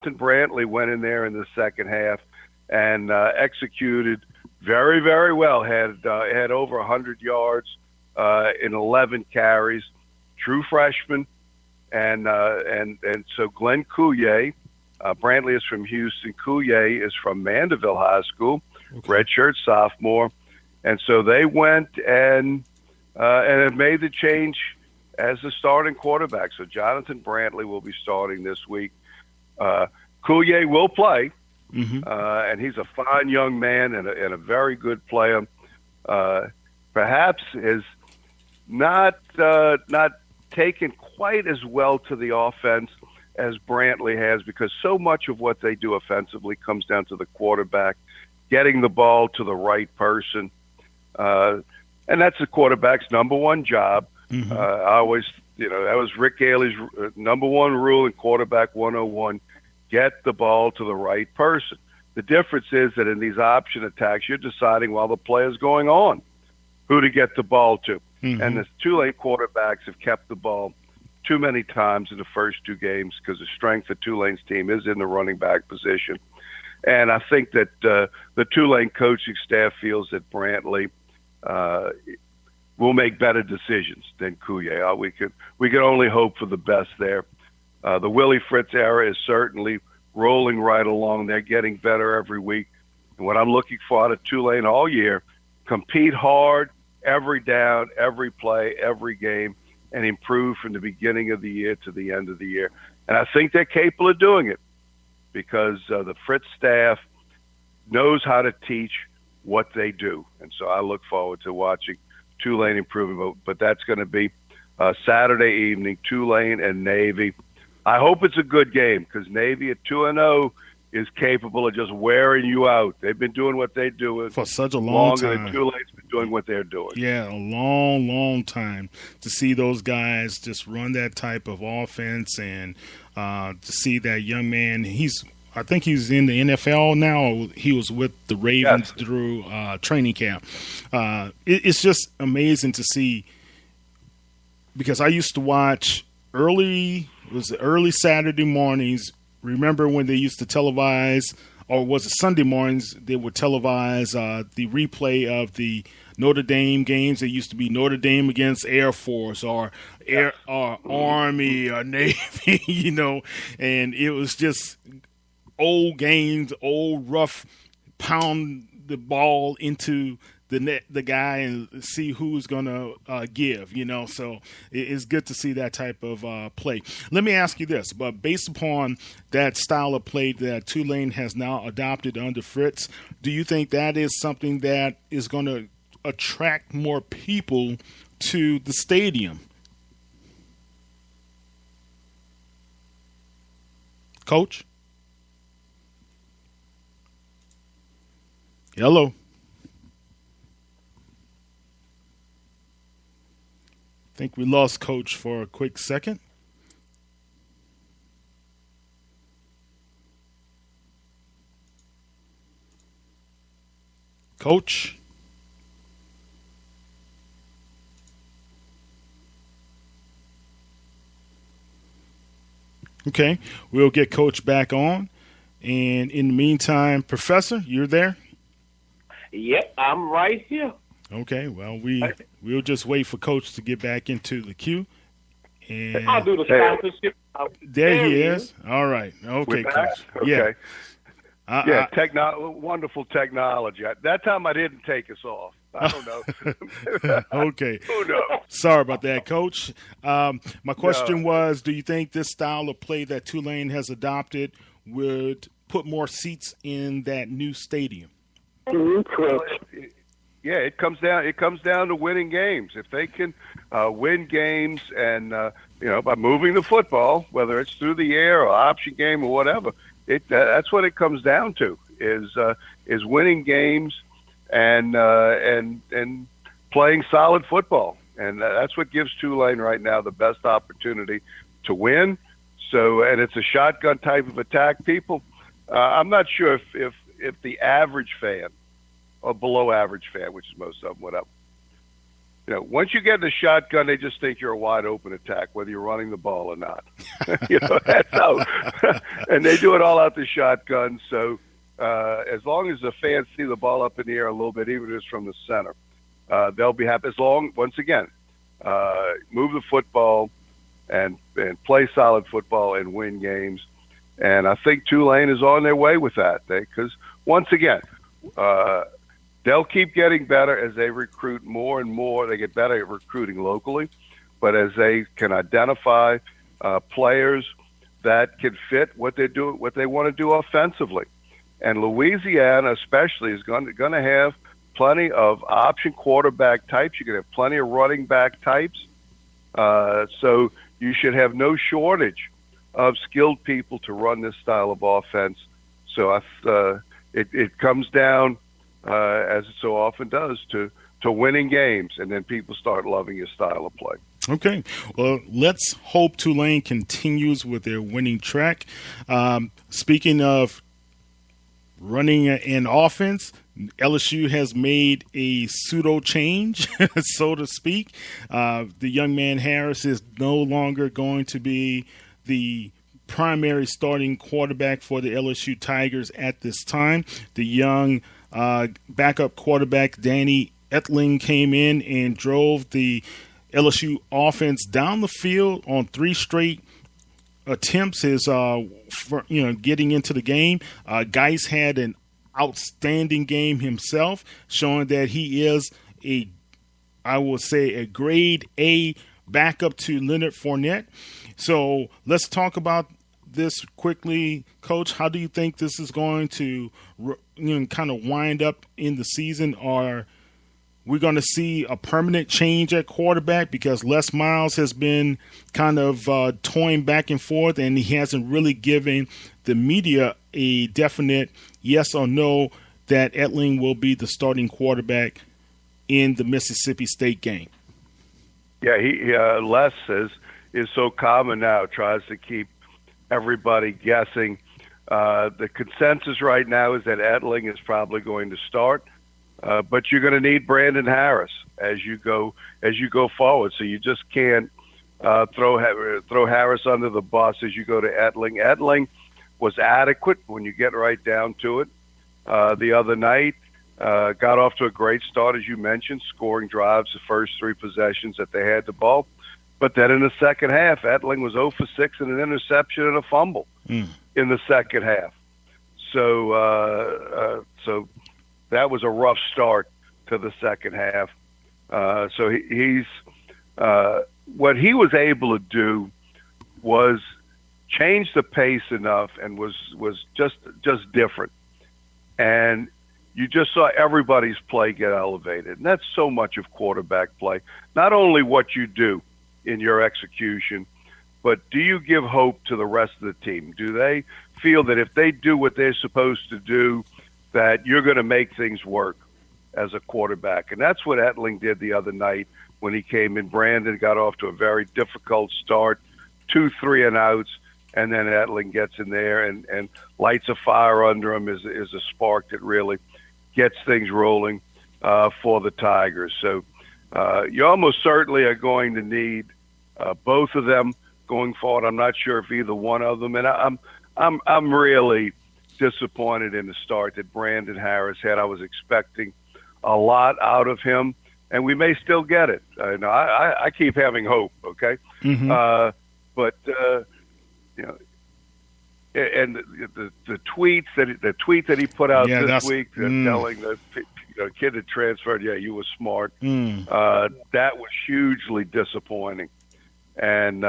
Jonathan Brantley went in there in the second half and executed very, very well. Had over 100 yards in 11 carries. True freshman, and so Glenn Coulier, Brantley is from Houston. Coulier is from Mandeville High School, redshirt sophomore, and so they went and have made the change as the starting quarterback. So Jonathan Brantley will be starting this week. Coulier will play, and he's a fine young man and a very good player. Perhaps is not taken quite as well to the offense as Brantley has, because so much of what they do offensively comes down to the quarterback getting the ball to the right person, and that's the quarterback's number one job. I always, that was Rick Gaille's number one rule in quarterback 101: get the ball to the right person. The difference is that in these option attacks, you're deciding while the play is going on who to get the ball to. And the Tulane quarterbacks have kept the ball too many times in the first two games because the strength of Tulane's team is in the running back position. And I think that the Tulane coaching staff feels that Brantley will make better decisions than Coulier. We could only hope for the best there. The Willie Fritz era is certainly rolling right along. They're getting better every week. And what I'm looking for out of Tulane all year, compete hard, every down, every play, every game, and improve from the beginning of the year to the end of the year. And I think they're capable of doing it because the Fritz staff knows how to teach what they do. And so I look forward to watching Tulane improving. But that's going to be Saturday evening, Tulane and Navy. I hope it's a good game because Navy at 2-0 is capable of just wearing you out. They've been doing what they're doing for such a long time. Longer than Tulane's been doing what they're doing. Yeah, a long, long time to see those guys just run that type of offense and to see that young man. I think he's in the NFL now. He was with the Ravens through training camp. It's just amazing to see because I used to watch early Saturday mornings. Remember when they used to televise, or was it Sunday mornings, they would televise the replay of the Notre Dame games. It used to be Notre Dame against Air Force or Army or Navy, and it was just old games, old rough, pound the ball into the net, the guy, and see who's going to give, So it's good to see that type of play. Let me ask you this, but based upon that style of play that Tulane has now adopted under Fritz, do you think that is something that is going to attract more people to the stadium? Coach? Hello. I think we lost Coach for a quick second. Coach? Okay, we'll get Coach back on. And in the meantime, Professor, you're there? Yep, I'm right here. Okay, well, we'll just wait for Coach to get back into the queue. And I'll do the sponsorship. There he is. All right. Okay, Coach. Okay. Yeah. Wonderful technology. That time I didn't take us off. I don't know. Okay. Who knows? Sorry about that, Coach. My question was, do you think this style of play that Tulane has adopted would put more seats in that new stadium? Yeah, it comes down to winning games. If they can win games and by moving the football, whether it's through the air or option game or whatever, that's what it comes down to is winning games and playing solid football, and that's what gives Tulane right now the best opportunity to win. So, and it's a shotgun type of attack. People, I'm not sure if the average fan or below average fan, which is most of them, once you get the shotgun, they just think you're a wide open attack, whether you're running the ball or not. That's how. And they do it all out the shotgun. So as long as the fans see the ball up in the air a little bit, even if it's from the center, they'll be happy. As long, once again, move the football and play solid football and win games. And I think Tulane is on their way with that. Because once again, they'll keep getting better as they recruit more and more. They get better at recruiting locally, but as they can identify players that can fit what they do, what they want to do offensively. And Louisiana, especially, is going to have plenty of option quarterback types. You're going to have plenty of running back types. So you should have no shortage of skilled people to run this style of offense. So it comes down, as it so often does, to winning games, and then people start loving your style of play. Okay. Well, let's hope Tulane continues with their winning track. Speaking of running an offense, LSU has made a pseudo change, so to speak. The young man Harris is no longer going to be the primary starting quarterback for the LSU Tigers at this time. The young backup quarterback Danny Etling came in and drove the LSU offense down the field on 3 straight attempts. Getting into the game. Gaille had an outstanding game himself, showing that he is a grade A backup to Leonard Fournette. So let's talk about this quickly, Coach. How do you think this is going to kind of wind up in the season? Are we going to see a permanent change at quarterback, because Les Miles has been kind of toying back and forth, and he hasn't really given the media a definite yes or no that Etling will be the starting quarterback in the Mississippi State game? Yeah, Les is so common now, tries to keep everybody guessing. The consensus right now is that Etling is probably going to start, but you're going to need Brandon Harris as you go forward. So you just can't throw Harris under the bus as you go to Etling. Etling was adequate when you get right down to it. The other night, got off to a great start, as you mentioned, scoring drives the first 3 possessions that they had the ball. But then in the second half, Etling was 0 for 6 and an interception and a fumble in the second half. So that was a rough start to the second half. So he's what he was able to do was change the pace enough and was just different. And you just saw everybody's play get elevated. And that's so much of quarterback play. Not only what you do in your execution, but do you give hope to the rest of the team? Do they feel that if they do what they're supposed to do, that you're going to make things work as a quarterback? And that's what Etling did the other night when he came in. Brandon got off to a very difficult start, 2 3-and-outs, and then Etling gets in there and lights a fire under him is a spark that really gets things rolling for the Tigers. So you almost certainly are going to need both of them going forward. I'm not sure if either one of them, and I'm really disappointed in the start that Brandon Harris had. I was expecting a lot out of him, and we may still get it. I keep having hope. Okay, but and the tweet that he put out this week telling the kid that transferred, you were smart. That was hugely disappointing. And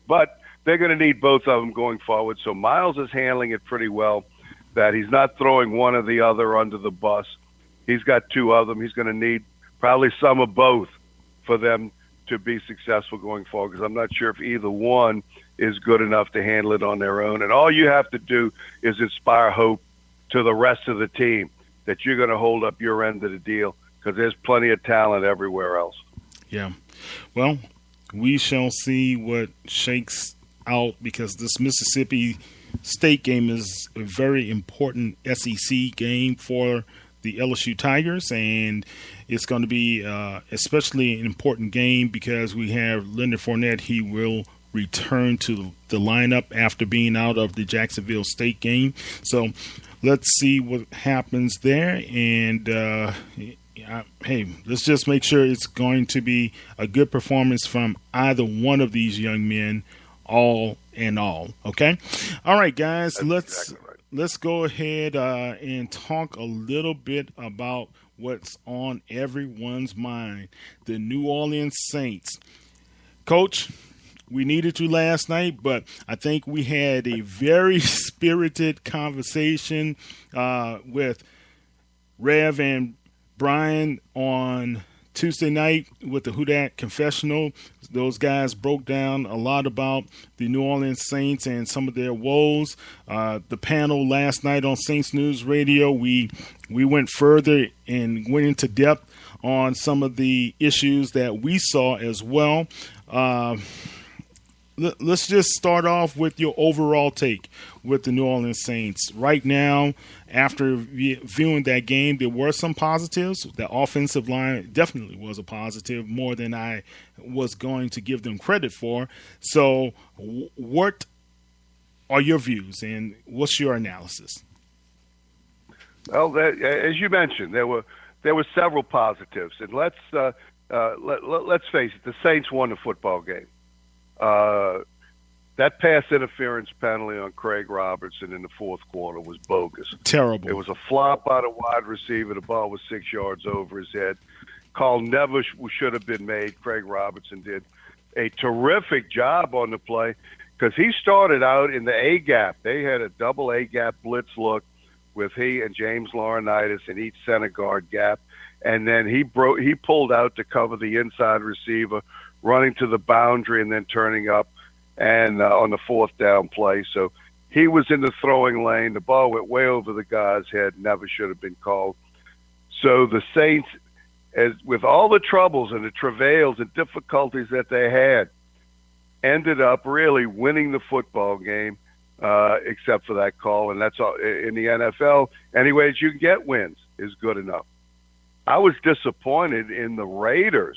but they're going to need both of them going forward. So Miles is handling it pretty well, that he's not throwing one or the other under the bus. He's got 2 of them. He's going to need probably some of both for them to be successful going forward, because I'm not sure if either one is good enough to handle it on their own. And all you have to do is inspire hope to the rest of the team that you're going to hold up your end of the deal, because there's plenty of talent everywhere else. Yeah. Well, we shall see what shakes out, because this Mississippi State game is a very important SEC game for the LSU Tigers, and it's going to be especially an important game because we have Leonard Fournette. He will return to the lineup after being out of the Jacksonville State game. So let's see what happens there. And, hey, let's just make sure it's going to be a good performance from either one of these young men, all in all. Okay? All right, guys, let's go ahead and talk a little bit about what's on everyone's mind. The New Orleans Saints. Coach, we needed you last night, but I think we had a very spirited conversation with Rev and Brian on Tuesday night with the Who Dat Confessional. Those guys broke down a lot about the New Orleans Saints and some of their woes. The panel last night on Saints News Radio, we went further and went into depth on some of the issues that we saw as well. Let's just start off with your overall take with the New Orleans Saints. Right now, after viewing that game, there were some positives. The offensive line definitely was a positive, more than I was going to give them credit for. So what are your views and what's your analysis? Well, as you mentioned, there were several positives. And let's face it, the Saints won the football game. That pass interference penalty on Craig Robertson in the fourth quarter was bogus. Terrible. It was a flop out of wide receiver. The ball was 6 yards over his head. Call never should have been made. Craig Robertson did a terrific job on the play because he started out in the A-gap. They had a double A-gap blitz look with he and James Laurinaitis in each center guard gap. And then he pulled out to cover the inside receiver, running to the boundary and then turning up and on the fourth down play. So he was in the throwing lane. The ball went way over the guy's head, never should have been called. So the Saints, with all the troubles and the travails and difficulties that they had, ended up really winning the football game, except for that call. And that's all in the NFL. Anyways, you can get wins is good enough. I was disappointed in the Raiders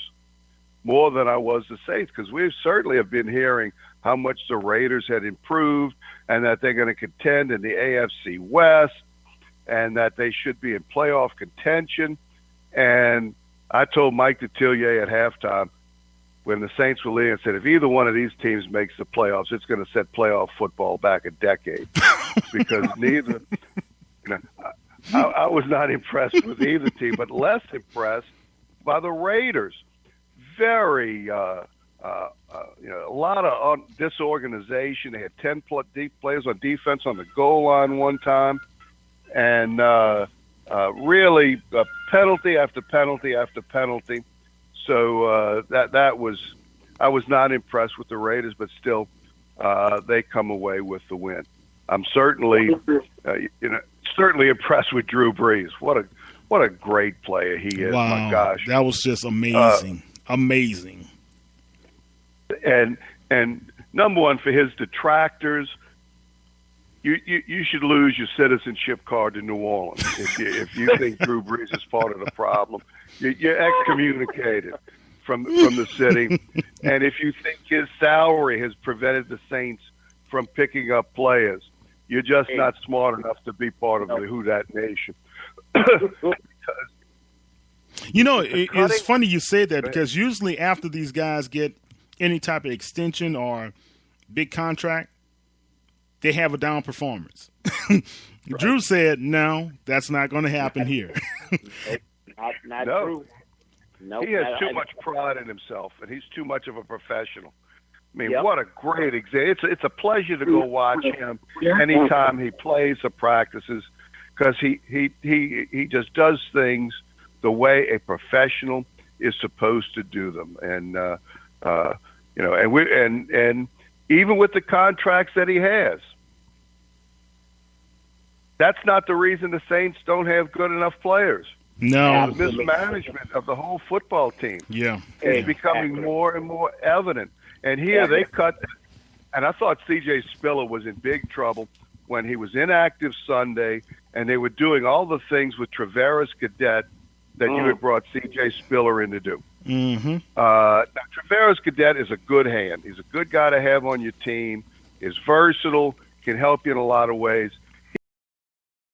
more than I was the Saints, because we certainly have been hearing how much the Raiders had improved and that they're going to contend in the AFC West and that they should be in playoff contention. And I told Mike Detillier at halftime when the Saints were leading, I said, if either one of these teams makes the playoffs, it's going to set playoff football back a decade because neither I was not impressed with either team, but less impressed by the Raiders. Very, a lot of disorganization. They had 10 players on defense on the goal line one time, and really penalty after penalty after penalty. So that was, I was not impressed with the Raiders, but still, they come away with the win. I'm certainly, certainly impressed with Drew Brees. What a great player he is! Wow, my gosh, that was just amazing. Amazing. And number one, for his detractors, you should lose your citizenship card to New Orleans if you think Drew Brees is part of the problem. You're excommunicated from the city. And if you think his salary has prevented the Saints from picking up players, you're just not smart enough to be part of the Who Dat Nation. It's funny you say that because usually after these guys get any type of extension or big contract, they have a down performance. Right. Drew said, no, that's not going to happen here. Not true. He has too much pride in himself, and he's too much of a professional. I mean, what a great example. It's a pleasure to go watch him anytime he plays or practices because he just does things the way a professional is supposed to do them. And, and even with the contracts that he has, that's not the reason the Saints don't have good enough players. No. The mismanagement of the whole football team is becoming more and more evident. And here they cut, and I thought C.J. Spiller was in big trouble when he was inactive Sunday, and they were doing all the things with Travaris Cadet that you had brought C.J. Spiller in to do. Mm-hmm. Now, Treveros Cadet is a good hand. He's a good guy to have on your team. Is versatile, can help you in a lot of ways.